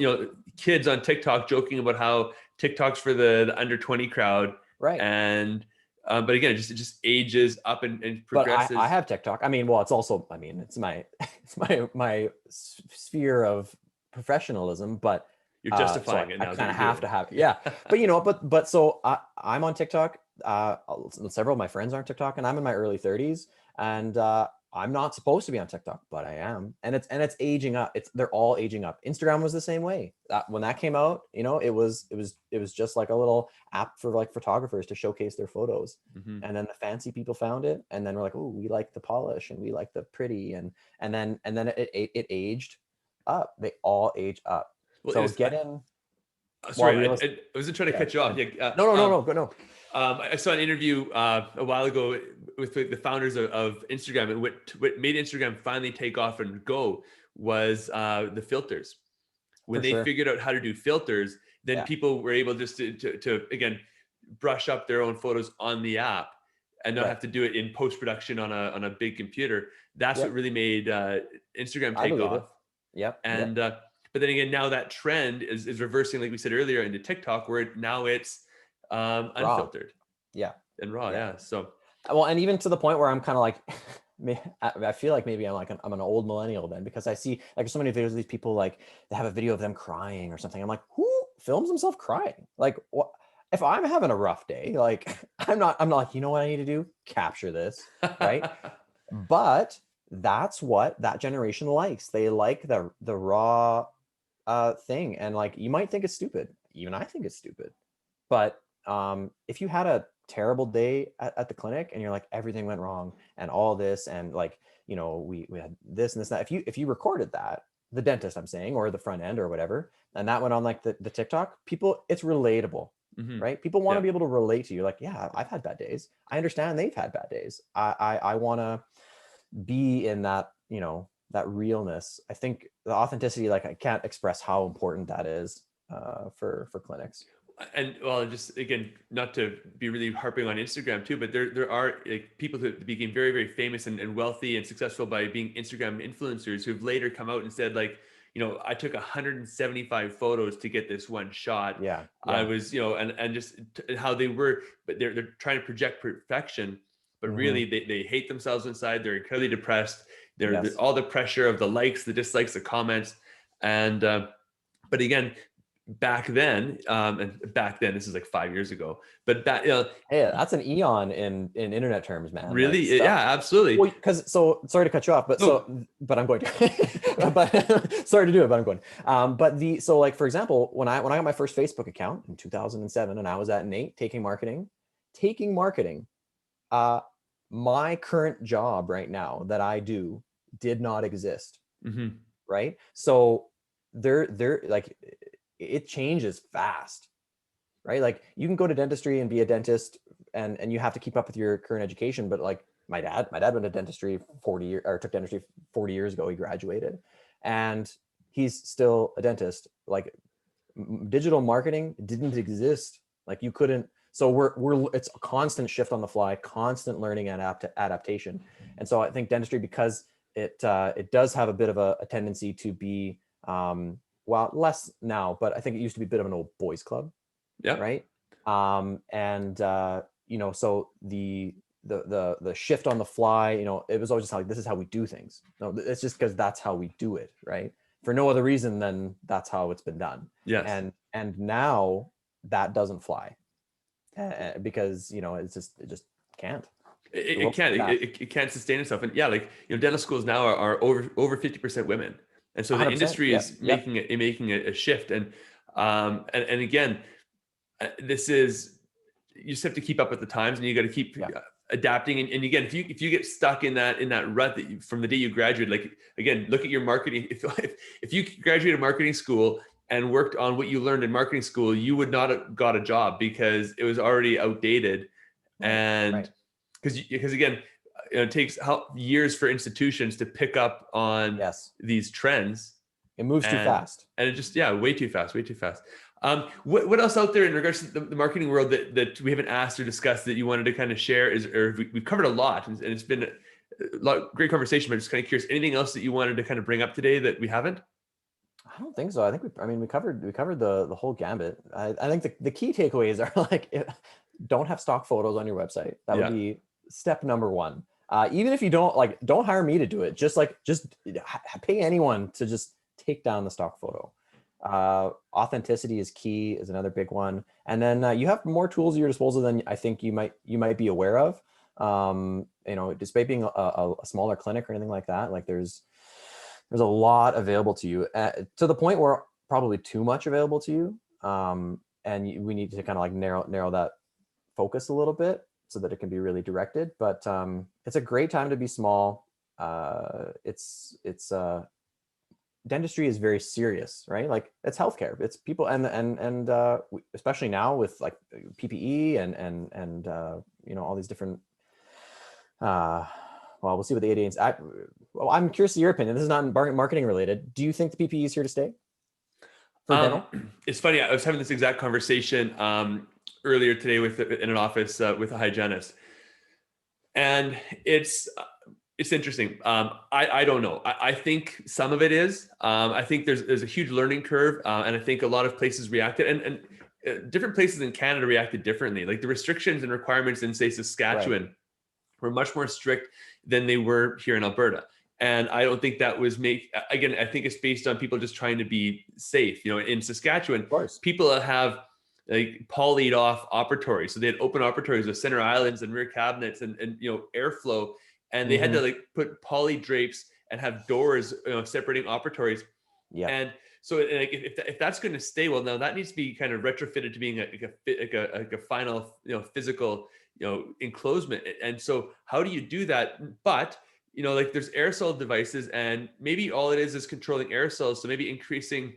kids on TikTok joking about how TikTok's for the under 20 crowd. Right. And but again, it just ages up and But I progresses. have TikTok. I mean, well, it's also, it's my it's my sphere of professionalism, but You're So justifying it I now. Is kind what of you're have doing. to have it. Yeah. But you know, but so I'm on TikTok. Several of my friends are on TikTok, and I'm in my early 30s, and I'm not supposed to be on TikTok, but I am, and it's aging up. They're all aging up. Instagram was the same way. When that came out, you know, it was just like a little app for like photographers to showcase their photos, Mhm. and then the fancy people found it, and then we're like, oh, we like the polish, and we like the pretty, and then it aged up. They all age up. Well, So get in while sorry, real I wasn't trying to yeah, cut you go off. ahead. Yeah, No, go no. I saw an interview a while ago with the founders of Instagram, and what made Instagram finally take off and go was the filters. When For they sure. figured out how to do filters, then Yeah. people were able just to again brush up their own photos on the app and not Right. have to do it in post production on a big computer. That's what Yep. really made Instagram I take believe it. off. Yep. Yep. And but then again, now that trend is reversing, like we said earlier, into TikTok, where now it's Raw. unfiltered Yeah. and raw. Yeah. Yeah. So Well, and even to the point where I'm kind of like, I feel like maybe I'm an old millennial then, because I see like so many videos of these people, like they have a video of them crying or something. I'm like, who films himself crying? Like, what? If I'm having a rough day, like I'm not like, you know what I need to do? Capture this, right? But that's what that generation likes. They like the raw thing, and like you might think it's stupid. Even I think it's stupid. But if you had a terrible day at the clinic and you're like everything went wrong and all this and like you know we had this and this and that, if you recorded that, the dentist I'm saying, or the front end or whatever, and that went on like the TikTok, people, it's relatable, mhm. right? People want to Yeah. be able to relate to you. Like, yeah, I've had bad days. I understand they've had bad days. I want to be in that, you know, that realness. I think the authenticity, like I can't express how important that is for clinics. And well, just again, not to be really harping on Instagram too, but there are like people who became very, very famous and wealthy and successful by being Instagram influencers who've later come out and said, like, you know, I took 175 photos to get this one shot. Yeah, I yeah. was, you know, and just how they were, but they're trying to project perfection, but Hmm. really they hate themselves inside. They're incredibly depressed. They're Yes. all the pressure of the likes, the dislikes, the comments, and but again, and back then, this is like 5 years ago, but back, Hey, that's an eon in internet terms, man. Like really, yeah, stuff. absolutely. Well, because so sorry to cut you off, No, but I'm going to. But sorry to do it, but I'm going. But the so like for example, when I got my first Facebook account in 2007, and I was at Nate taking marketing. Uh, my current job right now that I do did not exist, hmm right? So they're like it changes fast, right? Like you can go to dentistry and be a dentist, and you have to keep up with your current education. But like my dad went to dentistry 40 years, or took dentistry 40 years ago. He graduated, and he's still a dentist. Like digital marketing didn't exist. Like you couldn't. So we're it's a constant shift on the fly, constant learning and adaptation. And so I think dentistry, because it does have a bit of a tendency to be well, less now, but I think it used to be a bit of an old boys club, yeah, right? And you know, so the shift on the fly, you know, it was always just like, this is how we do things. No, it's just because that's how we do it, right? For no other reason than that's how it's been done. yes, And now that doesn't fly, because you know it just can't. The it world's too can't fast. it can't sustain itself, and yeah, like, you know, dental schools now are over 50% women, and so the 100%. industry Yep. is Yep. making a shift, and again, this is, you just have to keep up with the times, and you got to keep Yeah. adapting, and again, if you get stuck in that rut that from the day you graduate, like, again, look at your marketing. If you graduated marketing school and worked on what you learned in marketing school, you would not have got a job because it was already outdated. Right. And Right. because again, it takes years for institutions to pick up on Yes. these trends, It moves too and fast. it just, yeah, way too fast, way too fast. What else out there in regards to the marketing world that we haven't asked or discussed that you wanted to kind of share? Or we've covered a lot, and it's been a lot great conversation, but just kind of curious, anything else that you wanted to kind of bring up today that we haven't? I don't think so. I think I mean, we covered the whole gambit. I think the key takeaways are like, don't have stock photos on your website. That would Yeah. be step number one. Even if you don't like, don't hire me to do it. Just pay anyone to just take down the stock photo. Authenticity is key is another big one. And then you have more tools at your disposal than I think you might be aware of. Despite being a smaller clinic or anything like that, like there's a lot available to you, to the point where probably too much available to you. We need to kind of like narrow that focus a little bit so that it can be really directed. But it's a great time to be small. It's dentistry is very serious, right? Like it's healthcare. It's people, especially now with like PPE and all these different. Well, we'll see what the ADA. Well, I'm curious to your opinion. This is not marketing related. Do you think the PPE is here to stay for dental? It's funny. I was having this exact conversation earlier today in an office with a hygienist, and it's interesting. I don't know. I think some of it is. I think there's a huge learning curve, and I think a lot of places reacted, and different places in Canada reacted differently. Like the restrictions and requirements in, say, Saskatchewan were much more strict than they were here in Alberta. And I don't think that was again, I think it's based on people just trying to be safe. In Saskatchewan, people have like polyed off operatories. So they had open operatories with center islands and rear cabinets and airflow. And they had to like put poly drapes and have doors, separating operatories. Yeah. And so like, if that's going to stay, well, now that needs to be kind of retrofitted to being like a final, physical, enclosement. And so how do you do that? But like there's aerosol devices, and maybe all it is controlling aerosols. So maybe increasing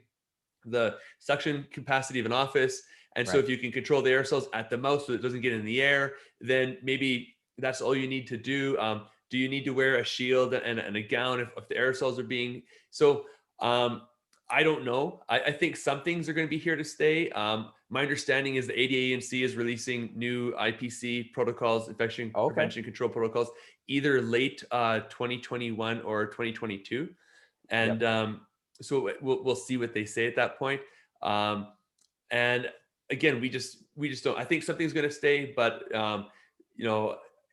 the suction capacity of an office. And so if you can control the aerosols at the mouth so it doesn't get in the air, then maybe that's all you need to do. Do you need to wear a shield and a gown if the aerosols are being so? I don't know. I think some things are going to be here to stay. My understanding is the ADA&C is releasing new IPC protocols, infection prevention control protocols, either late 2021 or 2022. And so we'll see what they say at that point. And again, we just don't. I think something's going to stay, but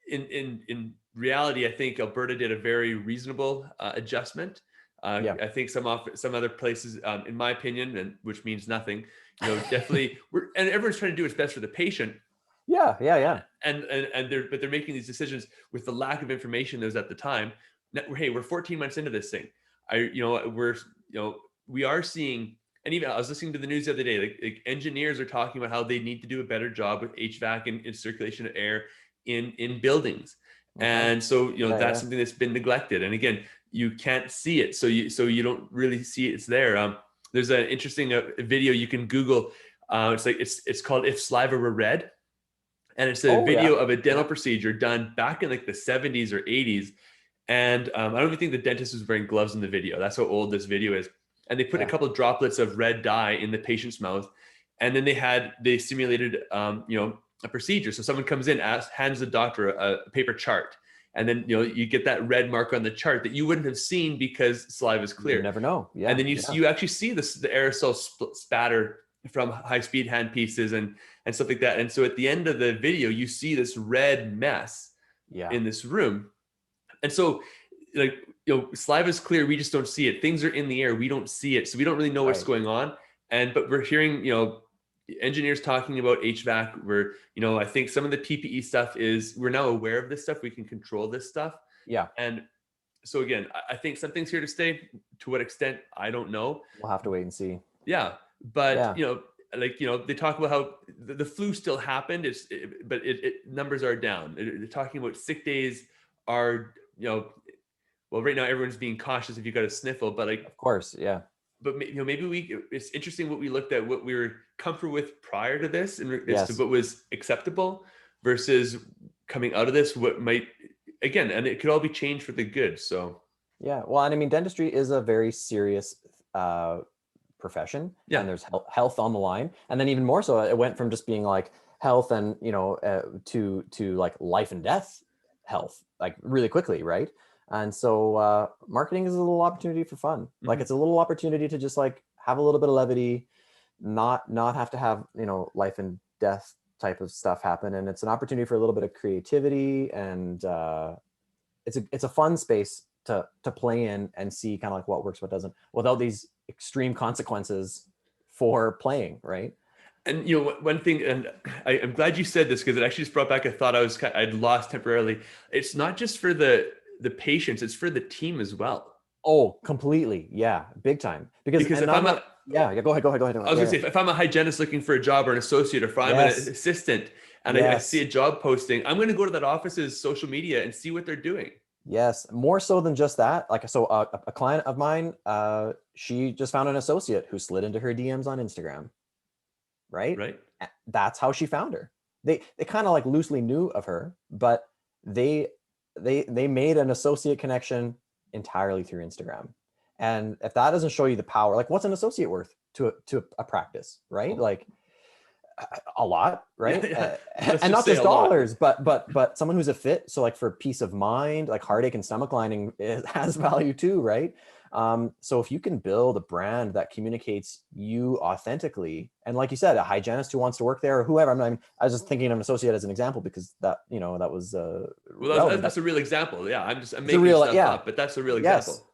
in reality, I think Alberta did a very reasonable adjustment. I think some other places, in my opinion, and which means nothing, definitely and everyone's trying to do what's best for the patient. Yeah. And they're making these decisions with the lack of information that was at the time. Now, hey, we're 14 months into this thing. We are seeing, and even I was listening to the news the other day, like engineers are talking about how they need to do a better job with HVAC and circulation of air in buildings. And so, that's something that's been neglected. And again, you can't see it. So you don't really see it's there. There's an interesting video you can Google. It's called If Saliva Were Red. And it's a video of a dental procedure done back in like the 70s or 80s. And I don't even think the dentist was wearing gloves in the video. That's how old this video is. And they put a couple of droplets of red dye in the patient's mouth. And then they simulated, a procedure. So someone comes in, hands the doctor a paper chart. And then, you get that red mark on the chart that you wouldn't have seen because saliva is clear. You never know. Yeah. And then you actually see the aerosol spatter from high-speed hand pieces and stuff like that. And so at the end of the video, you see this red mess in this room. And so saliva is clear. We just don't see it. Things are in the air. We don't see it. So we don't really know what's going on. But we're hearing, engineers talking about HVAC where, I think some of the PPE stuff is we're now aware of this stuff. We can control this stuff. Yeah. And so again, I think something's here to stay. To what extent, I don't know. We'll have to wait and see. Yeah. But, they talk about how the flu still happened. But numbers are down. They're talking about sick days are, well, right now everyone's being cautious if you got a sniffle, but of course. Yeah. But maybe it's interesting what we looked at, what we were comfortable with prior to this and as to what was acceptable versus coming out of this, what might, again, and it could all be changed for the good. So, yeah. Well, and I mean, dentistry is a very serious profession and there's health on the line. And then even more so, it went from just being like health and, to like life and death health, like really quickly. Right. And so marketing is a little opportunity for fun. Like it's a little opportunity to just like have a little bit of levity, not have to have, life and death type of stuff happen. And it's an opportunity for a little bit of creativity. And it's a fun space to play in and see kind of like what works, what doesn't, without these extreme consequences for playing, right? And one thing, and I'm glad you said this because it actually just brought back a thought I'd lost temporarily. It's not just for the patients; it's for the team as well. Oh, completely. Yeah, big time. Because, Because and if I'm I'm not, a, yeah, yeah, go ahead, go ahead, go I ahead. was Yeah, gonna yeah. say, if I'm a hygienist looking for a job or an associate, or if I'm an Yes, assistant and I see yes, a job posting, I'm going to go to that office's social media and see what they're doing. yes. More so than just that. Like, so a client of mine, she just found an associate who slid into her DMs on Instagram, right? Right? That's how she found her. They kind of like loosely knew of her, but they they made an associate connection entirely through Instagram. And if that doesn't show you the power, like what's an associate worth to a practice, right? Oh, Like a lot, yeah, right? yeah. Let's And just not say just a lot. dollars, but someone who's a fit. So like for peace of mind, like heartache and stomach lining has value too, right? So if you can build a brand that communicates you authentically, and like you said, a hygienist who wants to work there or whoever, I was just thinking of an associate as an example because that, that was Well, relevant. that's a real example. Yeah, I'm It's a making real, stuff yeah, up, but that's a real yes, example.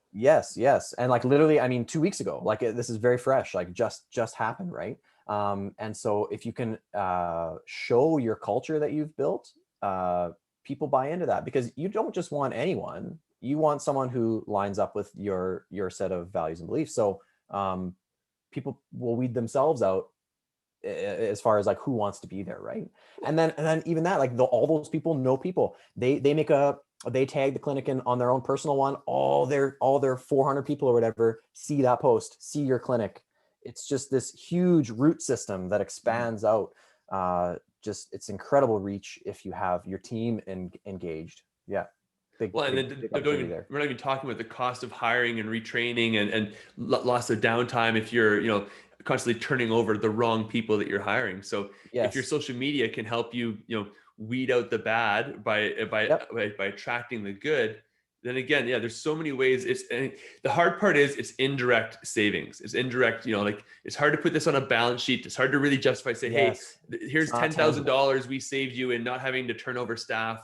yes. And like literally, I mean, 2 weeks ago, like this is very fresh, like just happened, right? And so if you can show your culture that you've built, people buy into that because you don't just want anyone, you want someone who lines up with your set of values and beliefs. So people will weed themselves out as far as like who wants to be there, right? And then even that, like all those people know people. They tag the clinic in on their own personal one. All their 400 people or whatever see that post, see your clinic. It's just this huge root system that Mhm. expands out. Just it's incredible reach if you have your team engaged. Yeah, big Well, and big then big opportunity there. we're not even talking about the cost of hiring and retraining and loss of downtime if you're, constantly turning over the wrong people that you're hiring. So if your Yes. social media can help you, weed out the bad Yep. by attracting the good, then again, yeah, there's so many ways. And the hard part is it's indirect savings. It's indirect, like it's hard to put this on a balance sheet. It's hard to really justify, say, hey, Yes. It's here's not tangible. $10,000 we saved you in not having to turn over staff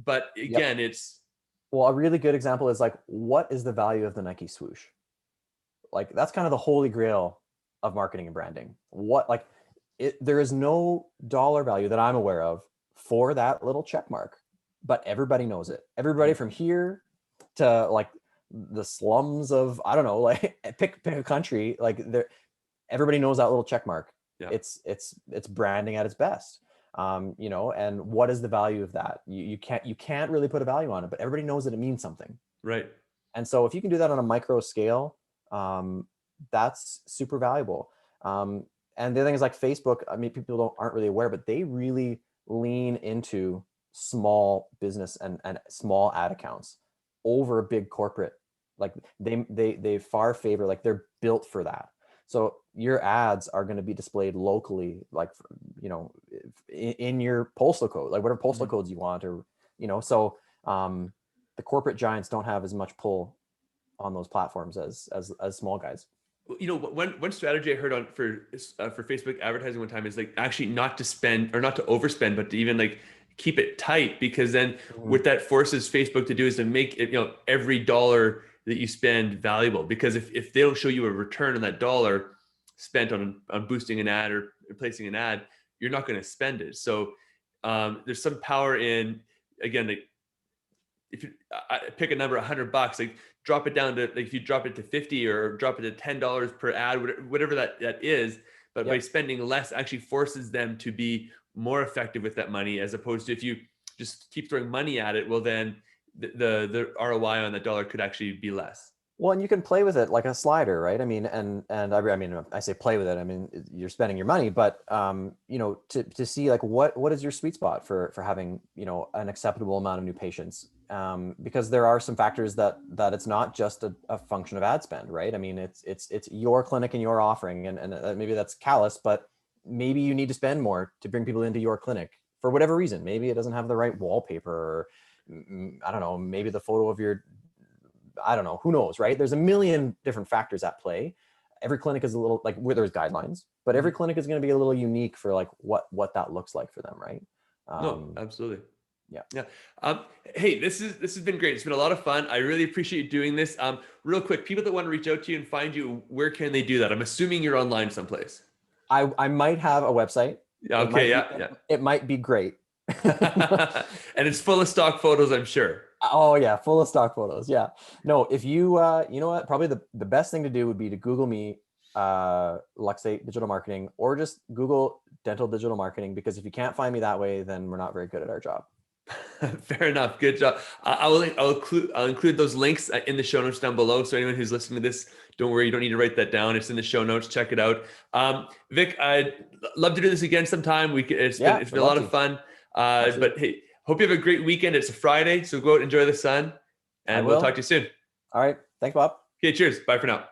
but Yep. again, it's Well, a really good example is like, what is the value of the Nike swoosh? Like, that's kind of the holy grail of marketing and branding. There is no dollar value that I'm aware of for that little check mark, but everybody knows it. Everybody from here to like the slums of, I don't know, like pick a country, like everybody knows that little check mark. yeah, It's branding at its best. And what is the value of that? You can't really put a value on it, but everybody knows that it means something. right. And so if you can do that on a micro scale, um, that's super valuable. And the other thing is like Facebook, I mean, people aren't really aware, but they really lean into small business and small ad accounts over big corporate. Like they far favor, like they're built for that. So your ads are going to be displayed locally, like, in your postal code, like whatever postal Mhm. codes you want, or, so the corporate giants don't have as much pull on those platforms as small guys. Well, one strategy I heard on for Facebook advertising one time is like actually not to spend or not to overspend, but to even like keep it tight because then Mhm. what that forces Facebook to do is to make it, every dollar that you spend valuable. Because if they don't show you a return on that dollar spent on boosting an ad or placing an ad, you're not going to spend it. So there's some power in, again, like if you pick a number, $100, like drop it down to, like if you drop it to 50 or drop it to $10 per ad, whatever that is, but by Yep. spending less actually forces them to be more effective with that money, as opposed to if you just keep throwing money at it, well then the ROI on that dollar could actually be less. Well, and you can play with it like a slider, right? I mean, and I say play with it. I mean, you're spending your money, but to see like what is your sweet spot for having an acceptable amount of new patients, because there are some factors that it's not just a function of ad spend, right? I mean, it's your clinic and your offering, and maybe that's callous, but maybe you need to spend more to bring people into your clinic for whatever reason. Maybe it doesn't have the right wallpaper, or I don't know, maybe the photo of your, I don't know, who knows, right? There's a million different factors at play. Every clinic is a little, like, where there's guidelines, but every Mhm. clinic is going to be a little unique for like what that looks like for them, right? No, Um, absolutely. Yeah. Yeah. Hey, this has been great. It's been a lot of fun. I really appreciate you doing this. Real quick, people that want to reach out to you and find you, where can they do that? I'm assuming you're online someplace. I might have a website. It Okay. might be, Yeah. it might be great. Yeah. And it's full of stock photos, I'm sure. Oh yeah, full of stock photos. Yeah. No, if you you know what, probably the best thing to do would be to Google me, Luxate Digital Marketing, or just Google dental digital marketing, because if you can't find me that way, then we're not very good at our job. Fair enough. Good job. I'll include those links in the show notes down below. So anyone who's listening to this, don't worry, you don't need to write that down. It's in the show notes. Check it out. Vic, I'd love to do this again sometime. It's Yeah, been would a love lot of to. fun. Absolutely. But hey, hope you have a great weekend. It's a Friday, so go out and enjoy the sun, I and we'll talk will. to you soon. All right. Thanks, Bob. Okay, cheers. Bye for now.